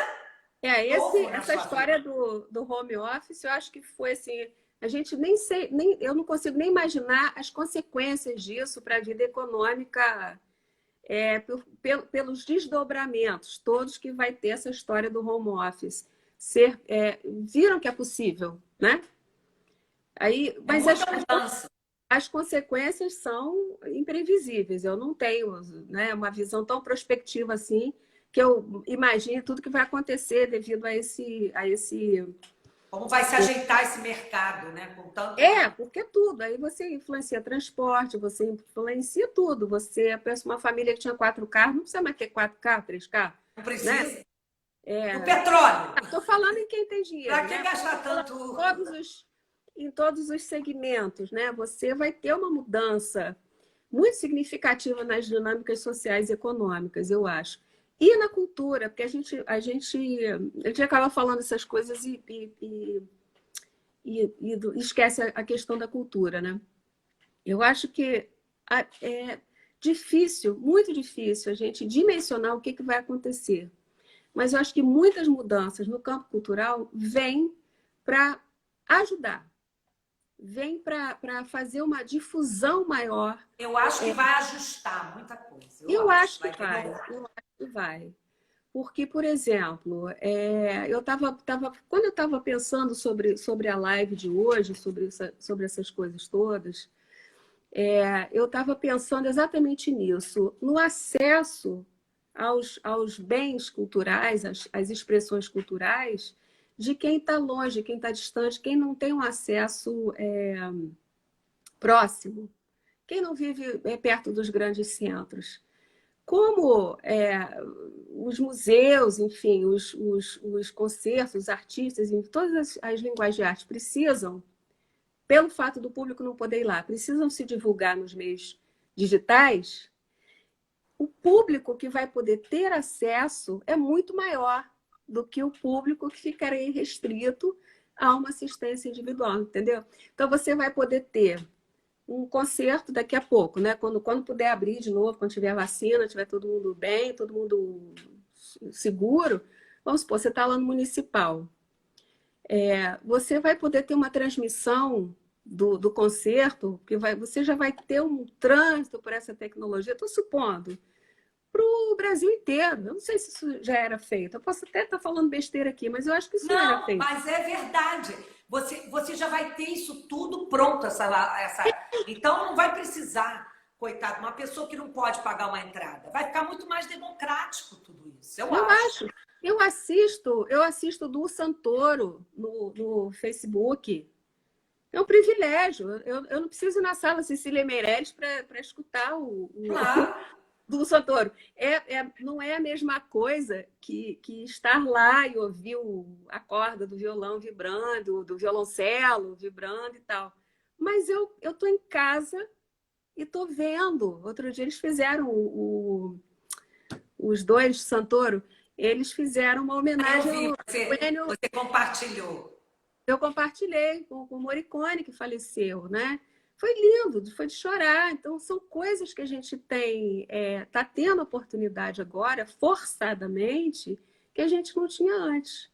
Essa história do home office, eu acho que foi assim, a gente eu não consigo nem imaginar as consequências disso para a vida econômica, pelos desdobramentos todos que vai ter essa história do home office. Viram que é possível, né? Aí, mas as consequências são imprevisíveis. Eu não tenho, né, uma visão tão prospectiva assim, que eu imagine tudo que vai acontecer devido a esse... Como vai se ajeitar esse mercado, né? Com tanto... porque tudo. Aí você influencia transporte, você influencia tudo. Você pensa uma família que tinha 4 carros, não precisa mais ter 4 carros, 3 carros. Não precisa. Né? O petróleo. Estou falando em quem tem dinheiro. Para que gastar tanto? Em todos os segmentos, né? Você vai ter uma mudança muito significativa nas dinâmicas sociais e econômicas, eu acho. E na cultura, porque a gente acaba falando essas coisas e esquece a questão da cultura, né? Eu acho que é difícil, muito difícil, a gente dimensionar o que vai acontecer. Mas eu acho que muitas mudanças no campo cultural vêm para ajudar, vêm para fazer uma difusão maior. Eu acho que vai ajustar muita coisa. Eu acho que vai. Porque, por exemplo, quando eu estava pensando sobre a live de hoje, sobre essas coisas todas, eu estava pensando exatamente nisso, no acesso aos bens culturais, às expressões culturais, de quem está longe, quem está distante, quem não tem um acesso próximo, quem não vive perto dos grandes centros. como os museus, enfim, os concertos, os artistas, em todas as linguagens de arte precisam, pelo fato do público não poder ir lá, precisam se divulgar nos meios digitais, o público que vai poder ter acesso é muito maior do que o público que ficaria restrito a uma assistência individual, entendeu? Então, você vai poder ter um concerto daqui a pouco, né? Quando puder abrir de novo, quando tiver vacina, tiver todo mundo bem, todo mundo seguro, vamos supor, você está lá no municipal. Você vai poder ter uma transmissão do concerto, que você já vai ter um trânsito por essa tecnologia, estou supondo, para o Brasil inteiro. Eu não sei se isso já era feito. Eu posso até estar falando besteira aqui, mas eu acho que isso já era Não, feito. mas é verdade. Você já vai ter isso tudo pronto, então não vai precisar, coitado, uma pessoa que não pode pagar uma entrada. Vai ficar muito mais democrático tudo isso, eu acho. Eu assisto do Santoro no Facebook. É um privilégio. Eu não preciso ir na sala Cecília Meirelles para escutar Claro. do Santoro. Não é a mesma coisa que estar lá e ouvir a corda do violão vibrando, do violoncelo vibrando e tal. Mas eu estou em casa e estou vendo. Outro dia eles fizeram, os dois, Santoro, eles fizeram uma Eu homenagem vi, ao Ennio. você compartilhou. Eu compartilhei com o Morricone, que faleceu, né? Foi lindo, foi de chorar. Então, são coisas que a gente está tendo oportunidade agora, forçadamente, que a gente não tinha antes.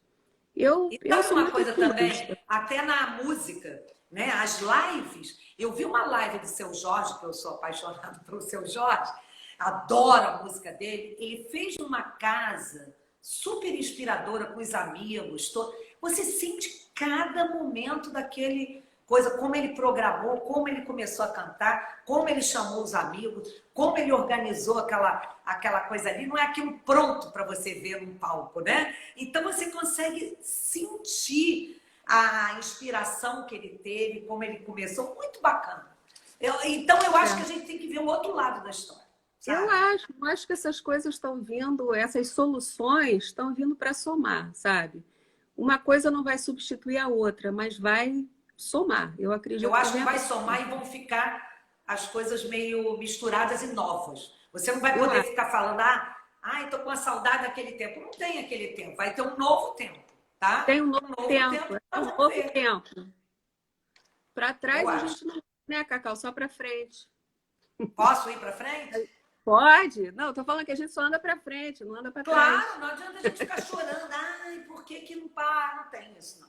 Eu Sabe sou uma muito coisa também? otimista. Até na música, né? As lives. Eu vi uma live do Seu Jorge, que eu sou apaixonada pelo Seu Jorge, adoro a música dele. Ele fez numa casa super inspiradora com os amigos. Você sente cada momento daquele coisa, como ele programou, como ele começou a cantar, como ele chamou os amigos, como ele organizou aquela coisa ali. Não é aquilo pronto para você ver num palco, né? Então você consegue sentir a inspiração que ele teve, como ele começou. Muito bacana. Então eu acho que a gente tem que ver o outro lado da história. Eu Sabe? acho que essas coisas estão vindo, essas soluções estão vindo para somar, sabe? Uma coisa não vai substituir a outra, mas vai somar. Eu Eu acredito que acho que vem vai somar e vão ficar as coisas meio misturadas e novas. Você não vai eu poder acho. ficar falando, estou com a saudade daquele tempo. Não tem aquele tempo, vai ter um novo tempo, Tem tá? um novo Um novo tempo, tempo, é nós um vamos novo ver. tempo. Para Eu trás a acho. gente não, né, Cacau? Só para frente. Posso ir para frente? Pode? Não, tô falando que a gente só anda para frente, não anda para trás. Claro, não adianta a gente ficar chorando. Ai, por que que não para? Não tem isso, não.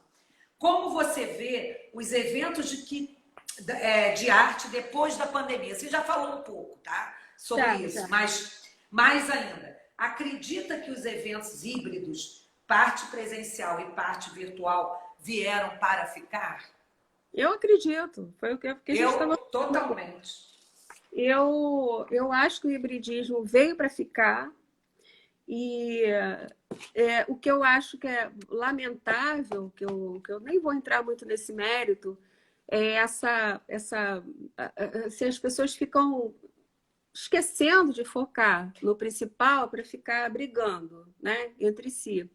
Como você vê os eventos de arte depois da pandemia? Você já falou um pouco, tá? Sobre Tá, isso, tá. mas mais ainda. Acredita que os eventos híbridos, parte presencial e parte virtual, vieram para ficar? Eu acredito. Foi o que a gente Eu estava. totalmente. Eu acho que o hibridismo veio para ficar e o que eu acho que é lamentável, que eu nem vou entrar muito nesse mérito, é se as pessoas ficam esquecendo de focar no principal para ficar brigando, né, entre si.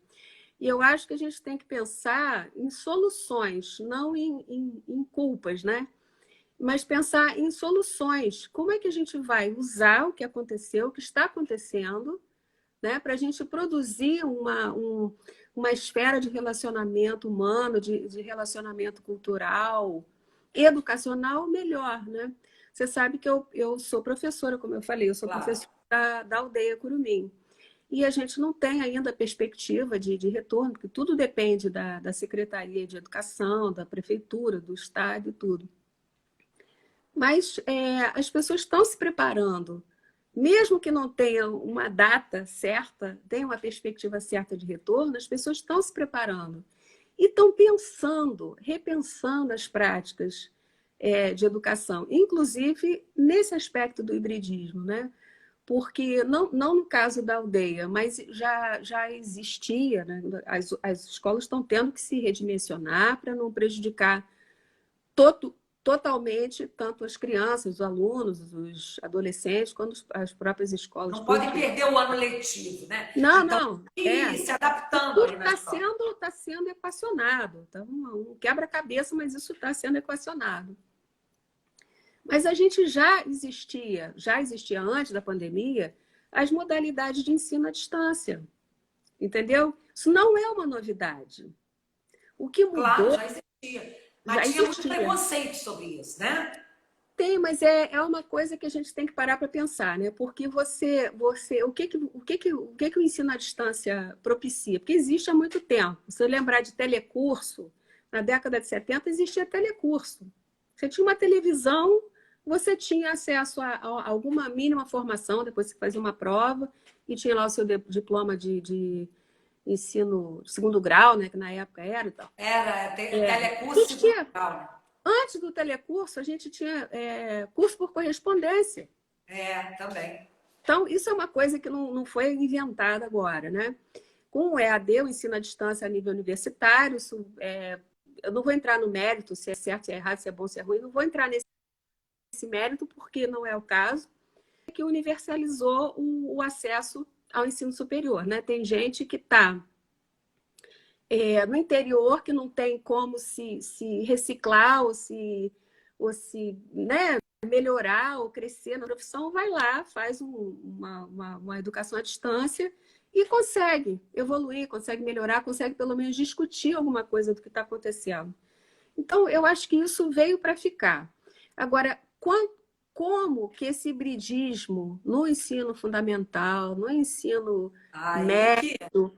E eu acho que a gente tem que pensar em soluções, não em culpas, né? Mas pensar em soluções. Como é que a gente vai usar o que aconteceu, o que está acontecendo, né, para a gente produzir uma esfera de relacionamento humano, de relacionamento cultural, educacional melhor, né? Você sabe que eu sou professora, como eu falei, eu sou Claro. professora da aldeia Curumim. E a gente não tem ainda perspectiva de retorno, porque tudo depende da Secretaria de Educação, da Prefeitura, do Estado e tudo. Mas as pessoas estão se preparando. Mesmo que não tenha uma data certa, tenha uma perspectiva certa de retorno, as pessoas estão se preparando. E estão pensando, repensando as práticas de educação, inclusive nesse aspecto do hibridismo, né? Porque não no caso da aldeia, mas já existia, né? As escolas estão tendo que se redimensionar para não prejudicar totalmente, tanto as crianças, os alunos, os adolescentes, quanto as próprias escolas Não podem públicas. perder o ano letivo, né? Não, Então, não. ir se adaptando Tudo aí na escola. tá sendo equacionado. Tá um quebra-cabeça, mas isso está sendo equacionado. Mas a gente já existia antes da pandemia, as modalidades de ensino à distância. Entendeu? Isso não é uma novidade. O que Claro, mudou já existia. já Mas tinha muito existia. preconceito sobre isso, né? Tem, mas é uma coisa que a gente tem que parar para pensar, né? Porque o que o ensino à distância propicia? Porque existe há muito tempo. Se eu lembrar de telecurso, na década de 70 existia telecurso. Você tinha uma televisão, você tinha acesso a alguma mínima formação, depois você fazia uma prova e tinha lá o seu diploma de ensino segundo grau, né? Que na época era e tal. Era telecurso segundo grau, né? Antes do telecurso, a gente tinha curso por correspondência. Também. Então, isso é uma coisa que não foi inventada agora, né? Com o EAD, o ensino à distância a nível universitário, eu não vou entrar no mérito, se é certo, se é errado, se é bom, se é ruim, não vou entrar nesse mérito, porque não é o caso, que universalizou o acesso ao ensino superior, né? Tem gente que está no interior, que não tem como se reciclar ou se né, melhorar ou crescer na profissão, vai lá, faz uma educação à distância e consegue evoluir, consegue melhorar, consegue pelo menos discutir alguma coisa do que está acontecendo. Então, eu acho que isso veio para ficar. Agora, como que esse hibridismo no ensino fundamental, no ensino médio,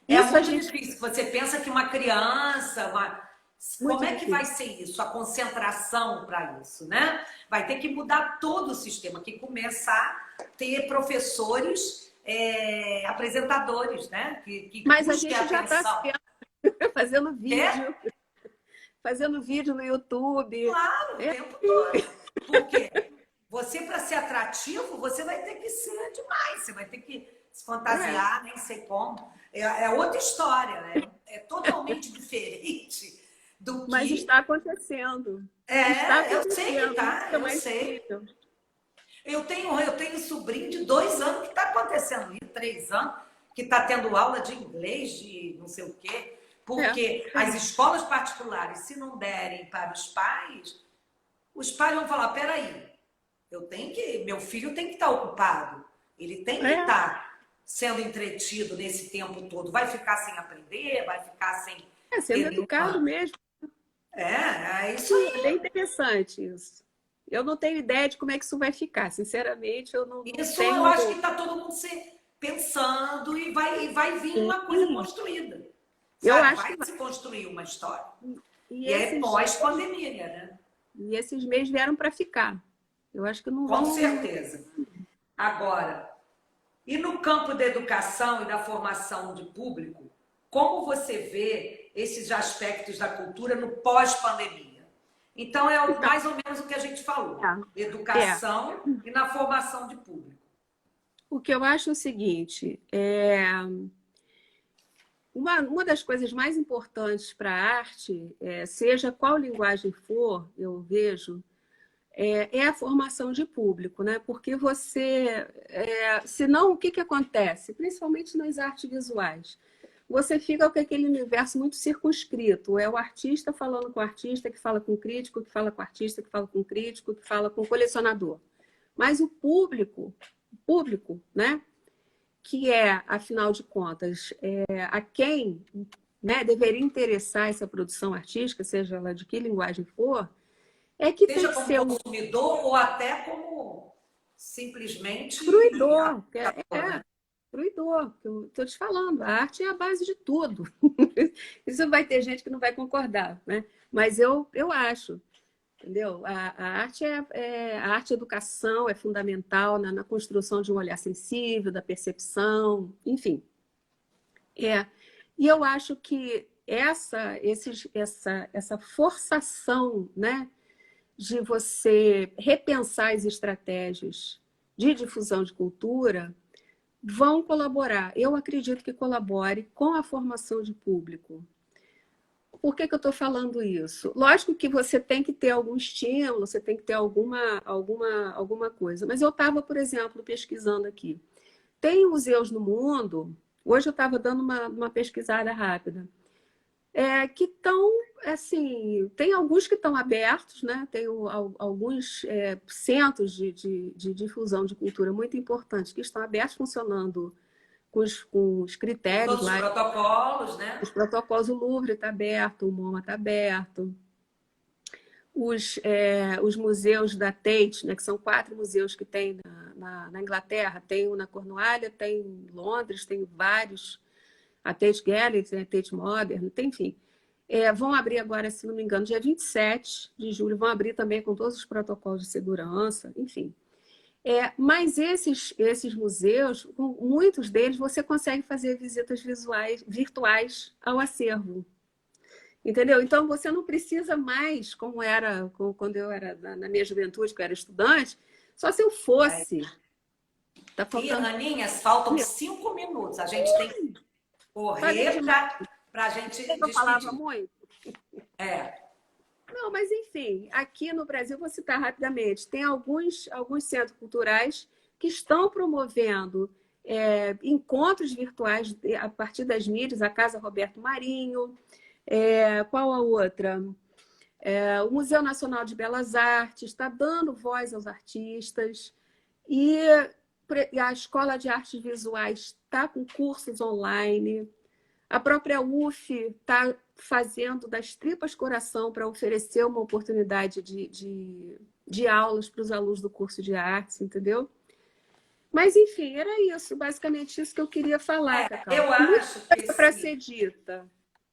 muito difícil. Você pensa que uma criança, como é que vai ser isso? A concentração para isso, né? Vai ter que mudar todo o sistema, que começar a ter professores, apresentadores, né? Mas a gente já está fazendo vídeo. Fazendo vídeo no YouTube. Claro, o tempo todo. Por quê? Você, para ser atrativo, você vai ter que ser demais. Você vai ter que se fantasiar, nem sei como. É outra história, né? É totalmente diferente do que... Mas está acontecendo. Eu sei que tá, eu sei. Eu tenho sobrinho de 2 anos que está acontecendo isso, 3 anos, que está tendo aula de inglês, de não sei o quê. Porque as escolas particulares, se não derem para os pais vão falar, peraí, meu filho tem que estar ocupado, ele tem que estar sendo entretido nesse tempo todo, vai ficar sem aprender, vai ficar sem... sendo educado mesmo. É isso aí. É bem interessante isso. Eu não tenho ideia de como é que isso vai ficar, sinceramente, eu não isso tenho... eu acho que está todo mundo pensando e vai vir uma coisa construída. Eu acho vai se construir uma história. E é pós-pandemia, né? E esses meses vieram para ficar. Eu acho que não vão... Com certeza. Agora, e no campo da educação e da formação de público, como você vê esses aspectos da cultura no pós-pandemia? Então, mais ou menos o que a gente falou. Educação e na formação de público. O que eu acho é o seguinte, uma das coisas mais importantes para a arte, seja qual linguagem for, eu vejo, é a formação de público, né? Porque senão o que acontece? Principalmente nas artes visuais. Você fica com aquele universo muito circunscrito. É o artista falando com o artista, que fala com o crítico, que fala com o artista, que fala com o crítico, que fala com o colecionador. Mas o público, né? Que afinal de contas, a quem, né, deveria interessar essa produção artística, seja ela de que linguagem for, que seja tem que como ser consumidor ou até como simplesmente fruidor. Fruidor, que eu estou te falando. A arte é a base de tudo. Isso vai ter gente que não vai concordar, né? Mas eu acho. Entendeu? A arte a arte educação é fundamental na construção de um olhar sensível, da percepção, enfim. E eu acho que essa forçação, né, de você repensar as estratégias de difusão de cultura vão colaborar. Eu acredito que colabore com a formação de público. por que que eu estou falando isso? Lógico que você tem que ter algum estímulo, você tem que ter alguma coisa. Mas eu estava, por exemplo, pesquisando aqui. Tem museus no mundo, hoje eu estava dando uma pesquisada rápida, que estão, assim, tem alguns que estão abertos, né? Tem alguns centros de difusão de cultura muito importantes que estão abertos, funcionando com os critérios Todos os lá. protocolos, né? Os protocolos, o Louvre está aberto, o MoMA está aberto. Os museus da Tate, né, que são 4 museus que tem na Inglaterra, tem um na Cornualha, tem em Londres, tem vários, a Tate Gallery, a Tate Modern, tem, enfim. Vão abrir agora, se não me engano, dia 27 de julho, vão abrir também com todos os protocolos de segurança, enfim. Mas esses museus, muitos deles, você consegue fazer visitas virtuais ao acervo. Entendeu? Então, você não precisa mais, como era quando eu era na minha juventude, que eu era estudante, só se eu fosse. Tá faltando... Aninha, faltam 5 minutos. A gente tem que correr para a gente despedir. Eu falava muito? É. Não, mas enfim, aqui no Brasil, vou citar rapidamente, tem alguns centros culturais que estão promovendo encontros virtuais a partir das mídias, a Casa Roberto Marinho, qual a outra? O Museu Nacional de Belas Artes está dando voz aos artistas e a Escola de Artes Visuais está com cursos online. A própria UF está fazendo das tripas coração para oferecer uma oportunidade de aulas para os alunos do curso de artes, entendeu? Mas, enfim, era isso, basicamente isso que eu queria falar, Cacau. Eu acho que para ser dita,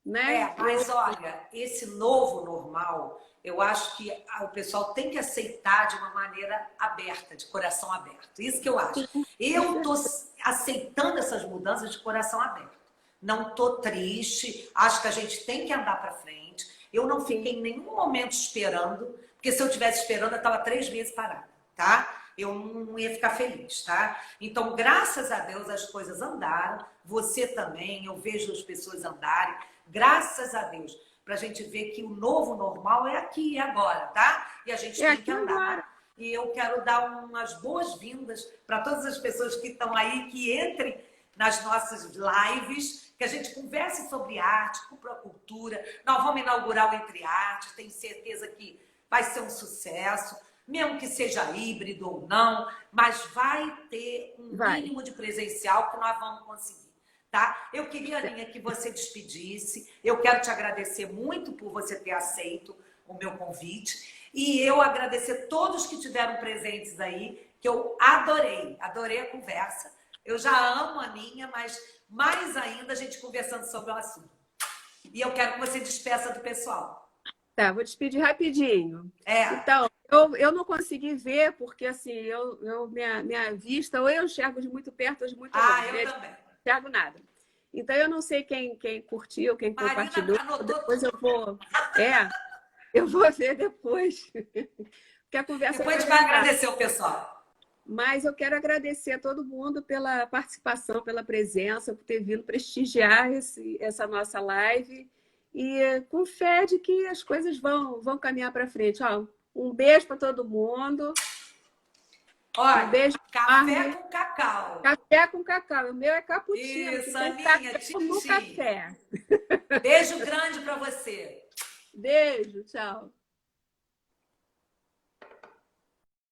né? Mas olha, esse novo normal, eu acho que o pessoal tem que aceitar de uma maneira aberta, de coração aberto. Isso que eu acho. Eu estou aceitando essas mudanças de coração aberto. Não estou triste, acho que a gente tem que andar para frente. Eu não fiquei em nenhum momento esperando, porque se eu estivesse esperando, eu estava 3 meses parada, tá? Eu não ia ficar feliz, tá? Então, graças a Deus, as coisas andaram. Você também, eu vejo as pessoas andarem. Graças a Deus, para a gente ver que o novo normal é aqui e agora, tá? E a gente tem que andar. Agora. E eu quero dar umas boas-vindas para todas as pessoas que estão aí, que entrem nas nossas lives, que a gente converse sobre arte, cultura. Nós vamos inaugurar o Entre Artes, tenho certeza que vai ser um sucesso, mesmo que seja híbrido ou não, mas vai ter um mínimo de presencial que nós vamos conseguir, tá? Eu queria, Aninha, que você despedisse. Eu quero te agradecer muito por você ter aceito o meu convite e eu agradecer todos que tiveram presentes aí, que eu adorei a conversa. Eu já amo a Aninha, mas mais ainda a gente conversando sobre o assunto. E eu quero que você despeça do pessoal. Tá, vou despedir rapidinho. Então, eu não consegui ver, porque assim, minha vista, ou eu enxergo de muito perto ou de muito longe. Eu também. Não enxergo nada. Então, eu não sei quem curtiu, quem compartilhou. Depois eu vou... eu vou ver depois. Porque a conversa depois a gente vai agradecer o pessoal. Mas eu quero agradecer a todo mundo pela participação, pela presença, por ter vindo prestigiar essa nossa live. E com fé de que as coisas vão caminhar para frente. Um beijo para todo mundo. Olha, um beijo, café com cacau. Café com cacau. O meu é cappuccino. Isso, Aninha, no café. Beijo grande para você. Beijo, tchau.